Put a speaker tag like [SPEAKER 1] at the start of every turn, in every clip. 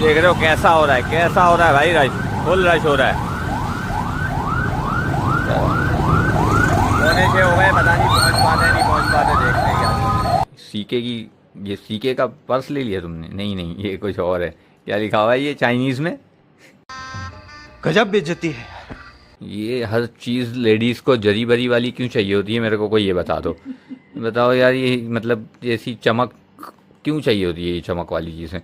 [SPEAKER 1] देख रहे हो कैसा हो रहा है, कैसा हो रहा है भाई, रश फुल रश हो रहा है। होने से हो गए, पता नहीं पहुंच पाते नहीं पहुंच पाते, देखते हैं क्या। सीके की, ये सीके का पर्स ले लिया तुमने? नहीं नहीं, ये कुछ और है। क्या लिखा हुआ है ये चाइनीज़ में?
[SPEAKER 2] गजब बेइज्जती है।
[SPEAKER 1] ये हर चीज़ लेडीज़ को जरी बरी वाली क्यों चाहिए होती है, मेरे को कोई ये बता दो। बताओ यार, ये मतलब ऐसी चमक क्यों चाहिए होती है, ये चमक वाली चीज़ें।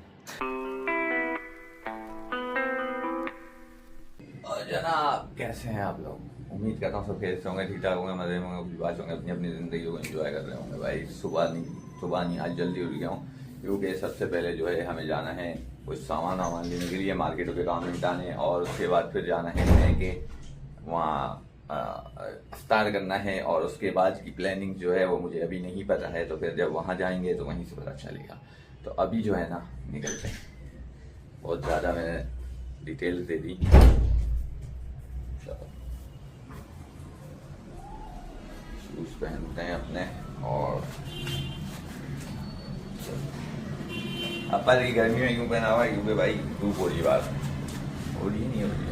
[SPEAKER 1] और जनाब कैसे हैं आप लोग? उम्मीद करता हूँ सब कैसे होंगे, ठीक ठाक होंगे, मजे में होंगे, कुछ बात होंगे, अपनी अपनी ज़िंदगी को एंजॉय कर रहे होंगे। भाई सुबह नहीं आज जल्दी उठ गया हूँ, क्योंकि सबसे पहले जो है हमें जाना है कुछ सामान वामान लेने के लिए, मार्केटों के काम निपटाने, और उसके बाद फिर जाना है मैं के वहाँ इफ्तार करना है, और उसके बाद की प्लानिंग जो है वो मुझे अभी नहीं पता है, तो फिर जब वहाँ जाएंगे तो वहीं से पता चलेगा। तो अभी जो है ना निकलते हैं, बहुत ज़्यादा मैंने डिटेल्स दे दी। शूज़ पहनते हैं अपने, और अपन की गर्मी में क्यों पहना हुआ है, क्योंकि भाई धूप हो रही है, बात हो रही है नहीं हो रही है।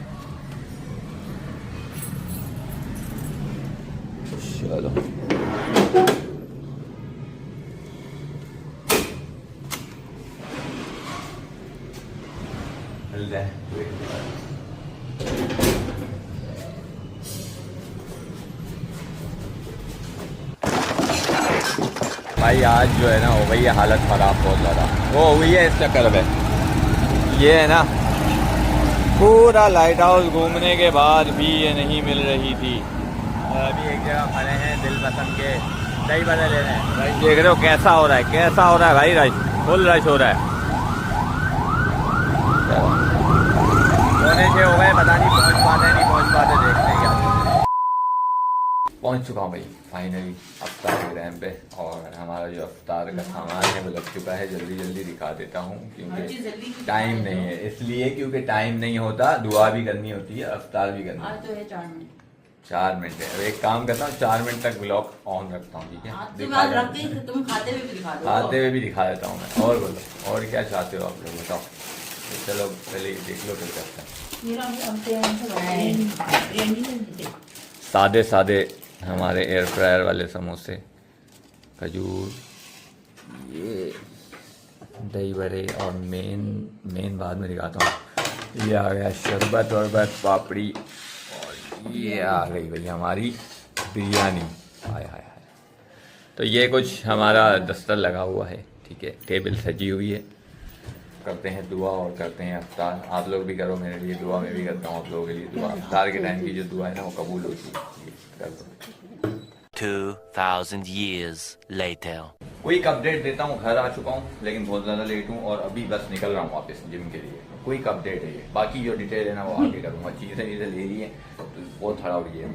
[SPEAKER 1] चलो मिलते हैं। भाई आज जो है ना हो गई है हालत ख़राब बहुत ज़्यादा, वो हुई है इस चक्कर में। ये है ना, पूरा लाइट हाउस घूमने के बाद भी ये नहीं मिल रही थी। अभी एक जगह खड़े हैं दिल पसंद के दही बड़े ले रहे हैं। भाई देख रहे हो कैसा हो रहा है, कैसा हो रहा है भाई, रश फुल रश हो रहा है। होने से हो गए, पता नहीं पहुंच पाते नहीं पहुंच पाते, देखते हैं क्या। पहुंच चुका हूँ भाई फाइनली अफ्तार के टाइम पे, और हमारा जो अफ्तार का सामान है वो लग चुका है। जल्दी जल्दी दिखा देता हूँ क्योंकि टाइम नहीं है, इसलिए क्योंकि टाइम नहीं होता, दुआ भी करनी होती है, अफ्तार भी करनी होती है। 4 मिनट है। अब एक काम करता हूँ, 4 मिनट तक ब्लॉग ऑन रखता हूँ, ठीक है?
[SPEAKER 3] तुम खाते हुए भी दिखा दो।
[SPEAKER 1] खाते हुए भी दिखा देता हूँ मैं। और बोलो, और क्या चाहते हो आप लोग, बताओ। तो चलो पहले देख लो फिर करते हैं। सादे सादे हमारे एयर फ्रायर वाले समोसे, खजूर, ये दही बड़े, और मेन बाद में दिखाता हूँ। ये आ गया शरबत वरबत पापड़ी, और ये आ गई भाई हमारी बिरयानी। हाय हाय हाय। तो ये कुछ हमारा दस्तर लगा हुआ है, ठीक है, टेबल सजी हुई है। करते हैं दुआ और करते हैं अफ्तार। आप लोग भी करो मेरे लिए दुआ, मैं भी करता हूँ आप लोगों के लिए दुआ। अफ्तार के टाइम की जो दुआ है ना वो कबूल होती है, कर दो।
[SPEAKER 4] 2000 years later.
[SPEAKER 1] क्विक अपडेट देता हूँ, घर आ चुका हूँ लेकिन बहुत ज़्यादा लेट हूँ, और अभी बस निकल रहा हूँ वापस जिम के लिए। क्विक अपडेट है ये, बाकी जो डिटेल है ना वो आगे करूँगा। चीज़ें ले ली है तो बहुत खड़ा हो रही है,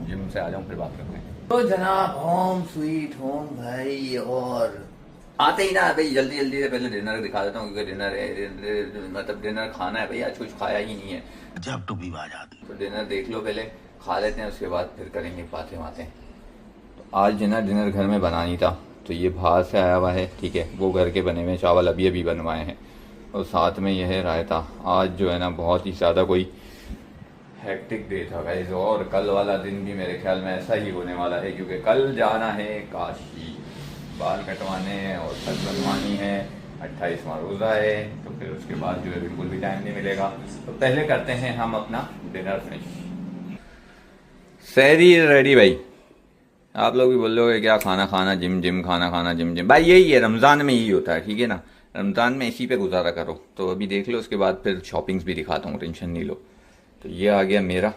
[SPEAKER 1] जिम से आ जाऊँ फिर बात करते हैं। तो जनाब होम स्वीट होम भाई, और आते ही ना भाई जल्दी जल्दी से पहले डिनर दिखा देता हूँ, क्योंकि डिनर है, मतलब डिनर खाना है भाई, आज कुछ खाया ही नहीं है।
[SPEAKER 4] जब टू भी बाज आती।
[SPEAKER 1] तो डिनर देख लो पहले, खा लेते हैं, उसके बाद फिर करेंगे बातें बातें। तो आज ना डिनर घर में बनानी था, तो ये बाहर से आया हुआ है, ठीक है, वो घर के बने हुए चावल अभी अभी बनवाए हैं, और साथ में यह है रायता। आज जो है ना बहुत ही ज़्यादा कोई हेक्टिक डे था गाइस, और कल वाला दिन भी मेरे ख्याल में ऐसा ही होने वाला है, क्योंकि कल जाना है काशी, बाल कटवाने हैं और सच बनवानी है, 28वां रोज़ा है, तो फिर उसके बाद जो है बिल्कुल भी टाइम नहीं मिलेगा। तो पहले करते हैं हम अपना डिनर फिनिश। सहरी रेडी भाई। आप लोग भी बोल रहे हो क्या खाना खाना जिम जिम, खाना खाना जिम जिम, भाई यही है, रमज़ान में यही होता है, ठीक है ना? रमज़ान में इसी पे गुजारा करो। तो अभी देख लो, उसके बाद फिर शॉपिंग्स भी दिखाता हूँ, टेंशन नहीं लो। तो ये आ गया मेरा,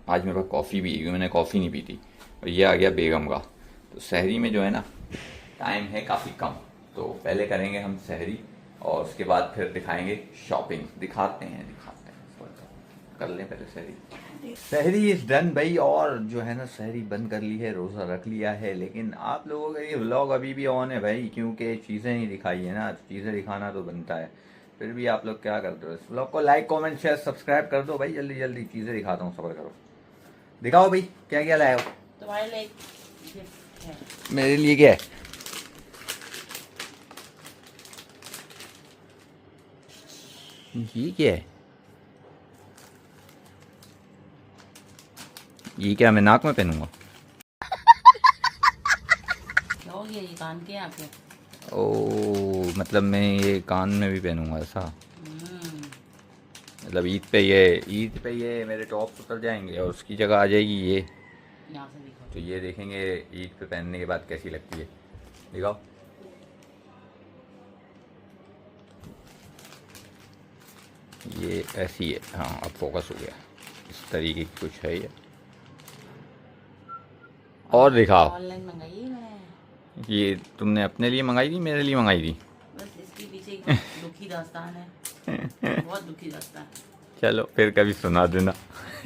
[SPEAKER 1] आज मेरे पास कॉफ़ी भी है क्योंकि मैंने कॉफ़ी नहीं पी थी, और ये आ गया बेगम का। तो सहरी में जो है ना टाइम है काफ़ी कम, तो पहले करेंगे हम सहरी, और उसके बाद फिर दिखाएंगे शॉपिंग। दिखाते हैं कर लें पहले सहरी। सहरी इज़ डन भाई, और जो है ना सहरी बंद कर ली है, रोज़ा रख लिया है, लेकिन आप लोगों का ये व्लॉग अभी भी ऑन है भाई, क्योंकि चीज़ें नहीं दिखाई है ना, चीज़ें दिखाना तो बनता है। फिर भी आप लोग क्या करते हो, इस व्लॉग को लाइक कमेंट शेयर सब्सक्राइब कर दो भाई, जल्दी जल्दी चीज़ें दिखाता हूँ, सब्र करो। दिखाओ भाई क्या क्या लाए हो।
[SPEAKER 3] तुम्हारे लिए गिफ्ट है।
[SPEAKER 1] मेरे लिए क्या है? ये क्या है? ये क्या मैं नाक में पहनूंगा?
[SPEAKER 3] क्या हो गया, ये कान के आपके?
[SPEAKER 1] ओ मतलब मैं ये कान में भी पहनूंगा ऐसा?
[SPEAKER 3] हम्म,
[SPEAKER 1] मतलब ईद पे ये मेरे टॉप उतर जाएंगे और उसकी जगह आ जाएगी ये।
[SPEAKER 3] यहाँ से दिखाओ।
[SPEAKER 1] तो ये देखेंगे ईद पे पहनने के बाद कैसी लगती है। दिखाओ। ये ऐसी है। हाँ अब फोकस हो गया। इस तरीके की कुछ है ये। और दिखाओ।
[SPEAKER 3] ऑनलाइन मंगाई है मैंने।
[SPEAKER 1] ये तुमने अपने लिए मंगाई थी मेरे लिए मंगाई थी?
[SPEAKER 3] बस इसके पीछे एक दुखी दास्तान है, बहुत दुखी दास्तान।
[SPEAKER 1] चलो फिर कभी सुना देना।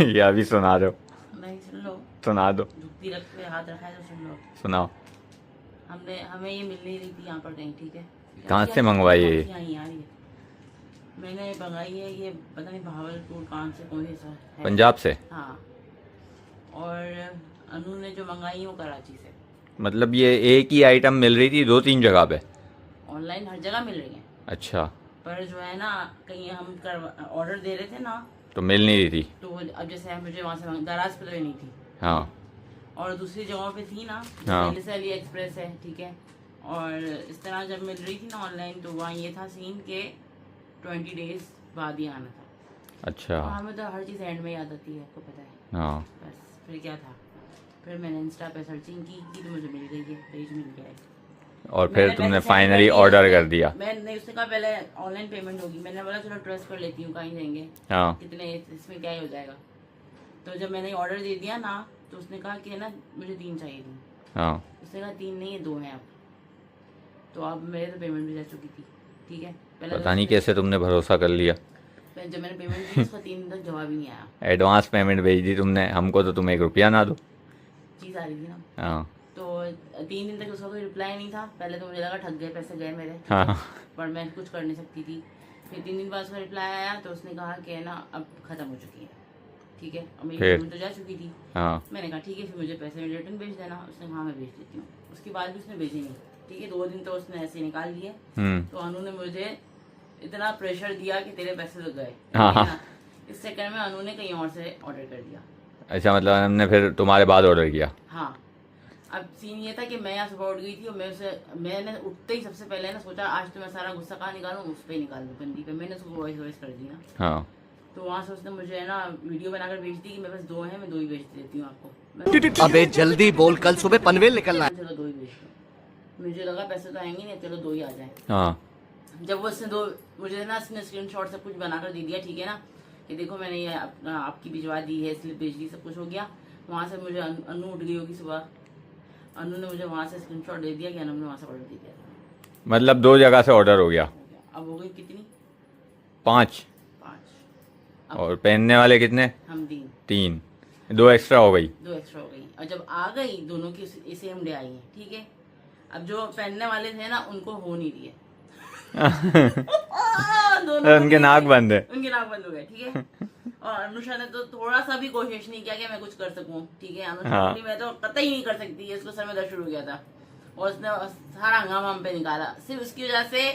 [SPEAKER 1] या अभी सुना दो।
[SPEAKER 3] नहीं, सुन लो।
[SPEAKER 1] सुना दो।
[SPEAKER 3] झुकती रख पे हाथ रखा है तो सुन लो।
[SPEAKER 1] सुनाओ।
[SPEAKER 3] हमें ये मिल नहीं रही थी यहाँ पर कहीं, ठीक है?
[SPEAKER 1] कहाँ से मंगवाई है?
[SPEAKER 3] यहाँ यार ये मैंने मंगाई है, ये पता नहीं भावलपुर कहाँ से, कौन सी है?
[SPEAKER 1] पंजाब से?
[SPEAKER 3] हाँ। और अनु ने जो मंगाई वो कराची से।
[SPEAKER 1] मतलब ये एक ही आइटम मिल रही थी 2-3 जगह पे?
[SPEAKER 3] ऑनलाइन हर जगह मिल रही है,
[SPEAKER 1] अच्छा।
[SPEAKER 3] पर जो है ना कहीं हम ऑर्डर दे रहे थे ना
[SPEAKER 1] तो मिल नहीं रही थी?
[SPEAKER 3] तो अब जैसे मुझे वहाँ से दराज पे तो ये नहीं थी।
[SPEAKER 1] हाँ।
[SPEAKER 3] और दूसरी जगहों पे थी ना,
[SPEAKER 1] हाँ।
[SPEAKER 3] पहले से अली एक्सप्रेस है, ठीक है? और इस तरह जब मिल रही थी ना ऑनलाइन तो वहाँ ये था सीन के 20 डेज बाद ही आना था।
[SPEAKER 1] अच्छा।
[SPEAKER 3] और हमें तो हर चीज़ एंड में याद आती है, आपको पता है।
[SPEAKER 1] हाँ।
[SPEAKER 3] बस फिर क्या था, फिर मैंने इंस्टा पे सर्चिंग की तो मुझे मिल गई है, पेज मिल गया है।
[SPEAKER 1] और फिर
[SPEAKER 3] मैंने
[SPEAKER 1] तुमने
[SPEAKER 3] पैसे
[SPEAKER 1] फाइनली
[SPEAKER 3] send कर
[SPEAKER 1] ऑर्डर
[SPEAKER 3] दिए।
[SPEAKER 1] कर दिया?
[SPEAKER 3] मैंने उसने कहा पहले ऑनलाइन पेमेंट होगी, मैंने बोला चलो ट्रस्ट कर लेती हूँ, कहीं जाएंगे,
[SPEAKER 1] हाँ।
[SPEAKER 3] कितने इसमें क्या ही हो जाएगा। तो जब मैंने ऑर्डर दे दिया ना तो उसने कहा कि ना मुझे 3 चाहिए थी।
[SPEAKER 1] हाँ।
[SPEAKER 3] उसने कहा 3 नहीं है 2 हैं अब। तो अब मेरे तो पेमेंट भी जा चुकी थी, ठीक है? पहले
[SPEAKER 1] पता नहीं कैसे तुमने भरोसा कर लिया।
[SPEAKER 3] जब मैंने पेमेंट की उसका 3 दिन तक जवाब ही नहीं आया।
[SPEAKER 1] एडवांस पेमेंट भेज दी तुमने हमको, तो तुम 1 रुपया ना दो।
[SPEAKER 3] चीज़ आ रही थी ना,
[SPEAKER 1] हाँ।
[SPEAKER 3] तो 3 दिन तक उसका कोई रिप्लाई नहीं था। पहले तो मुझे लगा ठग गए, पैसे गए मेरे,
[SPEAKER 1] हाँ।
[SPEAKER 3] पर मैं कुछ कर नहीं सकती थी। फिर 3 दिन बाद उसका रिप्लाई आया तो उसने कहा कि ना अब ख़त्म हो चुकी है, ठीक है? और मेरी
[SPEAKER 1] फिर?
[SPEAKER 3] पेमेंट तो जा चुकी थी।
[SPEAKER 1] हाँ।
[SPEAKER 3] मैंने कहा ठीक है, फिर मुझे पैसे रिटर्न भेज देना। उसने कहा हाँ मैं भेज देती हूँ। उसके बाद भी उसने भेजी नहीं, ठीक है? 2 दिन तो उसने ऐसे ही निकाल लिए। तो अनु ने मुझे इतना प्रेशर दिया कि तेरे पैसे तो गए,
[SPEAKER 1] हाँ।
[SPEAKER 3] ठीक है ना? इस चक्कर में अनु ने कहीं और से ऑर्डर कर दिया।
[SPEAKER 1] अच्छा मतलब हमने फिर तुम्हारे बाद ऑर्डर किया?
[SPEAKER 3] हाँ। अब सीन ये था कि मैं यहाँ सुबह उठ गई थी और मैंने उठते ही सबसे पहले ना सोचा आज तो मैं सारा गुस्सा कहाँ निकालूं, उस पर ही निकाल दूं, बंदी पे। मैंने उसको वॉइस कर दी ना।
[SPEAKER 1] हाँ।
[SPEAKER 3] तो वहाँ से उसने मुझे है ना वीडियो बनाकर भेज दी कि मेरे पास 2 हैं, मैं 2 ही भेज देती हूँ आपको।
[SPEAKER 2] अबे जल्दी बोल, कल सुबह पनवेल निकलना है।
[SPEAKER 3] चलो 2 ही भेज दो। मुझे लगा पैसे तो आएंगे नहीं, चलो 2 ही आ जाए।
[SPEAKER 1] हाँ।
[SPEAKER 3] जब वो उसने 2 मुझे ना उसने स्क्रीनशॉट सब कुछ बनाकर दे दिया, ठीक है ना, कि देखो मैंने ये आपकी भिजवा दी है, स्लिप भेज दी, सब कुछ हो गया। वहाँ से मुझे अनु उठ गई होगी सुबह, अनु ने मुझे वहाँ से स्क्रीनशॉट दे दिया कि अनु ने वहाँ से ऑर्डर दे दिया था।
[SPEAKER 1] मतलब 2 जगह से ऑर्डर हो गया?
[SPEAKER 3] अब हो गई कितनी?
[SPEAKER 1] 5।
[SPEAKER 3] 5।
[SPEAKER 1] और पहनने वाले कितने?
[SPEAKER 3] हम
[SPEAKER 1] 3। 2 एक्स्ट्रा हो गई?
[SPEAKER 3] 2 एक्स्ट्रा हो गई। और जब आ गई दोनों की सेम डे आई है, ठीक है? अब जो पहनने वाले थे ना उनको हो नहीं रही है। दोनों
[SPEAKER 1] उनके नाक बंद है।
[SPEAKER 3] उनके नाक बंद हो गए, ठीक है? और अनुषा ने तो थोड़ा सा भी कोशिश नहीं किया कि मैं कुछ कर सकूं, ठीक है? अनुषा
[SPEAKER 1] हाँ।
[SPEAKER 3] बोली मैं तो कतई नहीं कर सकती है, इसको सर में दर्द शुरू हो गया था और उसने सारा हंगामा हम पे निकाला। सिर्फ उसकी वजह से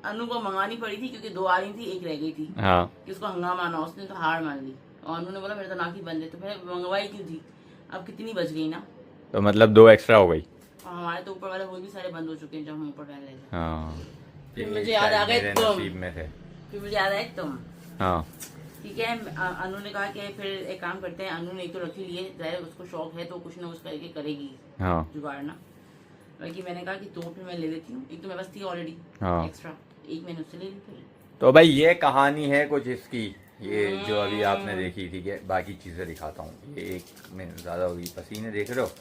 [SPEAKER 3] अनु को मंगानी पड़ी थी क्योंकि 2 आ रही थी, 1 रह गई थी।
[SPEAKER 1] हाँ।
[SPEAKER 3] कि उसको हंगामा ना, उसने तो हार मान ली और अनु ने बोला मेरे तो नाक ही बंद है। तो फिर मंगवाई क्यों थी? अब कितनी बच गई ना।
[SPEAKER 1] तो मतलब 2 एक्स्ट्रा हो गई?
[SPEAKER 3] और हमारे तो ऊपर वाले वो भी सारे बंद हो चुके हैं जब हम ऊपर पहन रहे थे।
[SPEAKER 1] हाँ।
[SPEAKER 3] फिर मुझे याद आ गए तुम।
[SPEAKER 1] नसीब में थे।
[SPEAKER 3] फिर मुझे याद आए तुम,
[SPEAKER 1] हाँ।
[SPEAKER 3] ठीक है? अनु ने कहा कि फिर एक काम करते हैं, अनु ने एक तो रख ही लिए, जाहिर उसको शौक है तो कुछ ना कुछ करके करेगी
[SPEAKER 1] हाँ।
[SPEAKER 3] जुगाड़ ना। बाकी मैंने कहा कि 2 फिर मैं ले लेती हूँ, एक तो मेरे पास थी ऑलरेडी
[SPEAKER 1] हाँ।
[SPEAKER 3] एक्स्ट्रा, एक मैंने उससे ले ली। फिर
[SPEAKER 1] तो भाई ये कहानी है कुछ इसकी, ये जो अभी आपने देखी, ठीक है? बाकी चीज़ें दिखाता हूँ। ये एक में ज़्यादा होगी। पसीने देख रहे हो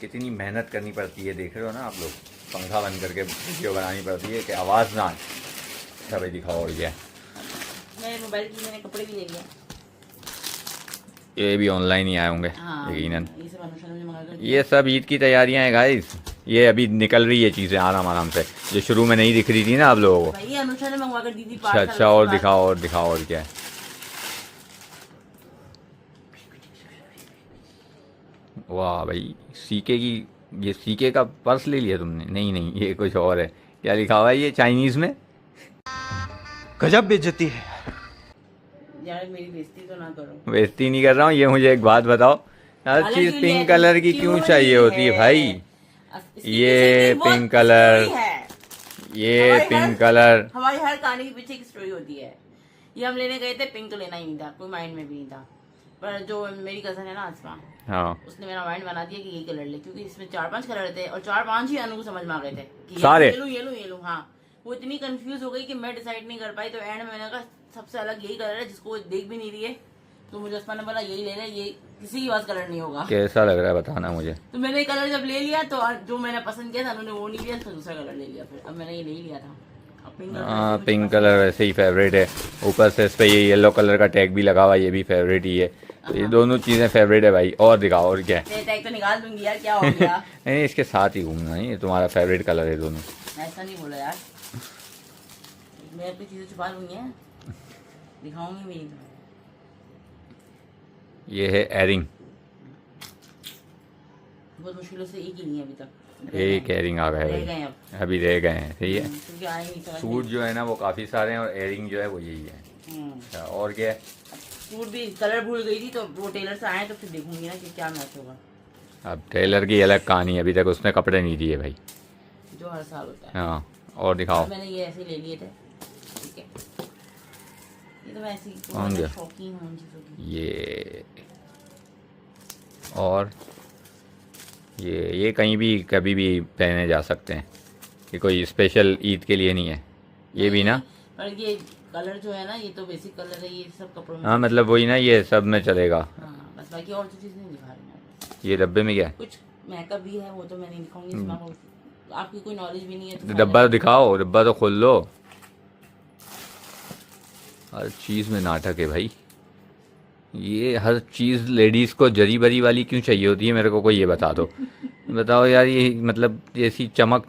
[SPEAKER 1] कितनी मेहनत करनी पड़ती है, देख रहे हो ना आप लोग? पंखा बंद करके वीडियो बनानी पड़ती है कि आवाज़ ना आए। अच्छा भाई दिखाओ। और क्या
[SPEAKER 3] मेरे मोबाइल की मैंने कपड़े भी ले लिया।
[SPEAKER 1] ये भी ऑनलाइन ही आए होंगे
[SPEAKER 3] हाँ,
[SPEAKER 1] यकीनन।
[SPEAKER 3] ये सब अनुषा ने मुझे मंगा कर
[SPEAKER 1] ये सब ईद की तैयारियां हैं गाइस। ये अभी निकल रही है चीज़ें आराम आराम से, जो शुरू में नहीं दिख रही थी ना आप लोगों को।
[SPEAKER 3] भाई अनुषा ने मंगवा कर दी थी।
[SPEAKER 1] अच्छा अच्छा, और दिखाओ और दिखाओ। और क्या है? वाह भाई, सीके की, ये सीके का पर्स ले लिया तुमने? नहीं नहीं, ये कुछ और है। क्या लिखा हुआ है ये चाइनीज़ में?
[SPEAKER 2] गजब बेइज्जती है।
[SPEAKER 3] यार मेरी बेइज्जती तो ना करो।
[SPEAKER 1] बेइज्जती नहीं कर रहा हूँ, ये मुझे एक बात बताओ, हर
[SPEAKER 3] अलग
[SPEAKER 1] चीज
[SPEAKER 3] क्यों
[SPEAKER 1] पिंक
[SPEAKER 3] नहीं
[SPEAKER 1] कलर की
[SPEAKER 3] क्यों
[SPEAKER 1] क्यों
[SPEAKER 3] नहीं
[SPEAKER 1] चाहिए होती है भाई?
[SPEAKER 3] इसके
[SPEAKER 1] ये
[SPEAKER 3] पीछे की बहुत
[SPEAKER 1] पिंक कलर,
[SPEAKER 3] स्टोरी है।
[SPEAKER 1] ये
[SPEAKER 3] हमारी
[SPEAKER 1] पिंक
[SPEAKER 3] हर-
[SPEAKER 1] कलर,
[SPEAKER 3] हमारी हर कहानी के पीछे एक स्टोरी होती है। ये हम लेने गए थे, पिंक तो लेना ही नहीं था, कोई माइंड में भी नहीं था, पर जो मेरी कजन है ना आसमा,
[SPEAKER 1] हाँ
[SPEAKER 3] उसने मेरा माइंड बना दिया कि ये कलर ले, क्योंकि इसमें 4-5 कलर थे और 4-5 ही अनु को समझ में आ गए थे कि
[SPEAKER 1] सारे?
[SPEAKER 3] ये लूं। हाँ, वो इतनी कंफ्यूज हो गई कि मैं डिसाइड नहीं कर पाई। तो एंड में मैंने कहा सबसे अलग यही कलर है जिसको वो देख भी नहीं रही है, तो मुझे आसमा ने बोला यही ले ले, ये किसी की पास कलर नहीं होगा।
[SPEAKER 1] कैसा लग रहा है बताना मुझे।
[SPEAKER 3] तो मैंने ये कलर जब ले लिया तो जो मैंने पसंद किया था उन्होंने वो नहीं लिया, तो दूसरा कलर ले लिया। फिर अब मैंने ये ले लिया था। अब पिंक कलर
[SPEAKER 1] हाँ
[SPEAKER 3] मुझे
[SPEAKER 1] पिंक
[SPEAKER 3] पसंद
[SPEAKER 1] कलर वैसे ही फेवरेट है, ऊपर से इस पे ये येलो कलर का टैग भी लगा हुआ है, ये भी फेवरेट ही है। तो ये दोनों चीजें फेवरेट है भाई। और दिखाओ, और क्या है?
[SPEAKER 3] है। टैग तो निकाल दूंगी यार, क्या हो गया?
[SPEAKER 1] नहीं इसके साथ ही घूमना, ये तुम्हारा फेवरेट कलर है दोनों।
[SPEAKER 3] ऐसा नहीं बोला यार, मैं अपनी चीजें छुपा लूंगी है, दिखाऊंगी मेरी।
[SPEAKER 1] ये है एयरिंग,
[SPEAKER 3] बहुत मुश्किलों से एक ही नहीं है अभी तक।
[SPEAKER 1] एक एयरिंग आ गए
[SPEAKER 3] रह
[SPEAKER 1] भाई,
[SPEAKER 3] गए अब।
[SPEAKER 1] अभी रह गए हैं। सही है।
[SPEAKER 3] क्योंकि आए नहीं समझ
[SPEAKER 1] सूट जो है ना वो काफी सारे हैं और एयरिंग जो है वो यही है।
[SPEAKER 3] में।
[SPEAKER 1] अच्छा, और क्या है?
[SPEAKER 3] सूट भी कलर भूल गई थी, तो वो टेलर से आए तो फिर देखूंगी ना कि क्या मैच होगा,
[SPEAKER 1] अब टेलर की अलग कहानी है, अभी तक उसने कपड़े नहीं दिए भाई।
[SPEAKER 3] जो हर साल होता है।
[SPEAKER 1] हाँ और दिखाओ।
[SPEAKER 3] मैंने ये ऐसे ले लिए थे, ठीक है। ये तो मैं ऐसी
[SPEAKER 1] कौन गया?
[SPEAKER 3] शौकीन हूँ इन चीज़ों की।
[SPEAKER 1] ये और ये कहीं भी कभी भी पहने जा सकते हैं, ये कोई स्पेशल ईद के लिए नहीं है। ये भी ना,
[SPEAKER 3] पर ये कलर जो है ना, ये तो बेसिक कलर है, ये सब कपड़ों में।
[SPEAKER 1] हाँ मतलब वही ना, ये सब में चलेगा।
[SPEAKER 3] हाँ, बस बाकी और तो चीज़ नहीं दिखा रही मैं।
[SPEAKER 1] ये डब्बे में क्या है?
[SPEAKER 3] कुछ मेकअप भी है, वो तो मैं नहीं दिखाऊंगी, इसमें आपकी कोई नॉलेज भी नहीं है तो
[SPEAKER 1] डब्बा तो दिखाओ, डब्बा तो खोल लो। हर चीज़ में नाटक है भाई, ये हर चीज़ लेडीज़ को जरी बरी वाली क्यों चाहिए होती है? मेरे को कोई ये बता दो। बताओ यार, ये मतलब ऐसी चमक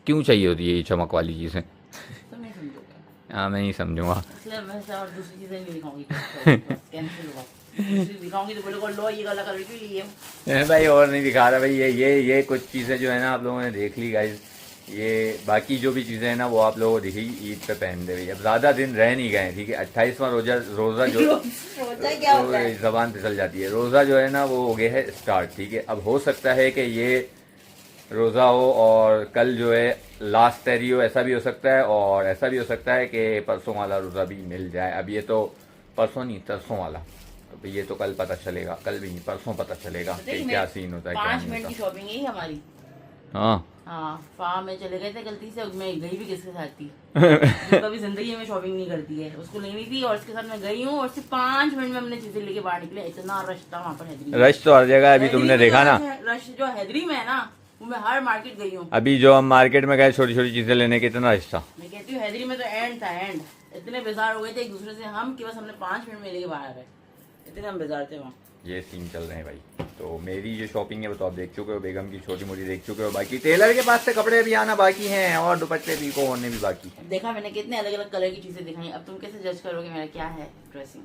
[SPEAKER 1] क्यों चाहिए होती है, ये चमक वाली चीज़ें?
[SPEAKER 3] तो नहीं समझोगे,
[SPEAKER 1] हाँ मैं नहीं समझूंगा।
[SPEAKER 3] इसलिए मैं ऐसा और दूसरी चीज़ें नहीं दिखाऊंगी। कैंसिल होगा, दूसरी दिखाऊंगी तो बोले लो ये वाला कलर क्यों लिए?
[SPEAKER 1] भाई और नहीं दिखा रहा भाई। ये कुछ चीज़ें जो है ना आप लोगों ने देख ली गाइस। ये बाकी जो भी चीज़ें हैं ना वो आप लोगों को दिखी, ईद पे पहन दे भाई। अब ज़्यादा दिन रह नहीं गए, ठीक है। 28वां रोज़ा जो
[SPEAKER 3] रोजा क्या होता है?
[SPEAKER 1] ज़बान फिसल जाती है। रोज़ा जो है ना वो हो गया है स्टार्ट, ठीक है। अब हो सकता है कि ये रोज़ा हो और कल जो है लास्ट तहरी हो, ऐसा भी हो सकता है। और ऐसा भी हो सकता है कि परसों वाला रोज़ा भी मिल जाए। अब ये तो परसों नहीं, तरसों वाला, तो ये तो कल पता चलेगा, कल भी नहीं परसों पता चलेगा कि क्या सीन होता है, क्या
[SPEAKER 3] 5
[SPEAKER 1] नहीं
[SPEAKER 3] मिनट की
[SPEAKER 1] होता।
[SPEAKER 3] शॉपिंग यही हमारी।
[SPEAKER 1] हाँ
[SPEAKER 3] हाँ, फार्म में चले गए थे गलती से, मैं गई भी किसके साथ थी जो कभी जिंदगी में शॉपिंग नहीं करती है, उसको लेनी थी और उसके साथ मैं गई हूँ और सिर्फ 5 मिनट में हमने चीजें लेके बाहर निकले। इतना रश था वहाँ पर हैदरी में।
[SPEAKER 1] रश तो हर जगह, अभी तुमने
[SPEAKER 3] हैदरी
[SPEAKER 1] देखा
[SPEAKER 3] में
[SPEAKER 1] ना।
[SPEAKER 3] रश जो हैदरी में है ना, वो मैं हर मार्केट गई हूँ।
[SPEAKER 1] अभी जो हम मार्केट में गए छोटी छोटी चीजें लेने, कितना रश था।
[SPEAKER 3] मैं कहती हूँ हैदरी में तो एंड था, एंड इतने बेजार हो गए थे एक दूसरे से हम कि बस हमने 5 मिनट में लेके बाहर आ गए, इतने हम बेजार थे वहाँ।
[SPEAKER 1] ये सीन चल रहे हैं भाई। तो मेरी जो शॉपिंग है वो तो आप देख चुके हो, बेगम की छोटी मोटी देख चुके हो, बाकी टेलर के पास से कपड़े भी आना बाकी हैं और दुपट्टे भी को होने भी बाकी हैं।
[SPEAKER 3] देखा मैंने कितने अलग अलग कलर की चीजें दिखाई, अब तुम कैसे जज करोगे मेरा क्या है ड्रेसिंग?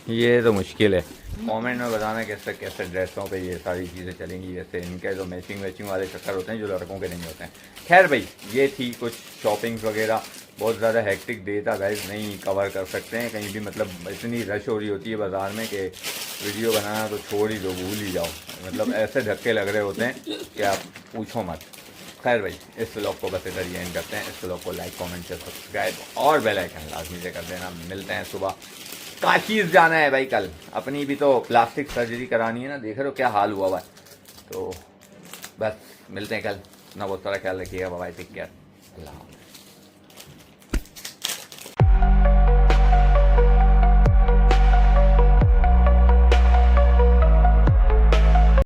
[SPEAKER 1] ये तो मुश्किल है, कमेंट में बताना कैसे कैसे ड्रेसों पे ये सारी चीज़ें चलेंगी। वैसे इनके जो मैचिंग वाले चक्कर होते हैं जो लड़कों के नहीं होते हैं। खैर भाई, ये थी कुछ शॉपिंग वगैरह। बहुत ज़्यादा हेक्टिक डे था गाइस, नहीं कवर कर सकते हैं कहीं भी, मतलब इतनी रश हो रही होती है बाज़ार में कि वीडियो बनाना तो छोड़ ही दो, भूल ही जाओ। मतलब ऐसे धक्के लग रहे होते हैं कि आप पूछो मत। खैर भाई, इस व्लॉग को बस इधर ही एंड करते हैं। इस व्लॉग को लाइक कमेंट शेयर सब्सक्राइब और बेल आइकन लाजमी से कर देना। मिलते हैं सुबह। काशीज़ जाना है भाई कल, अपनी भी तो प्लास्टिक सर्जरी करानी है ना, देख रहे हो क्या हाल हुआ हुआ है। तो बस मिलते हैं कल, ना बहुत सारा ख्याल रखिएगा। बाय, टेक केयर, अल्लाह।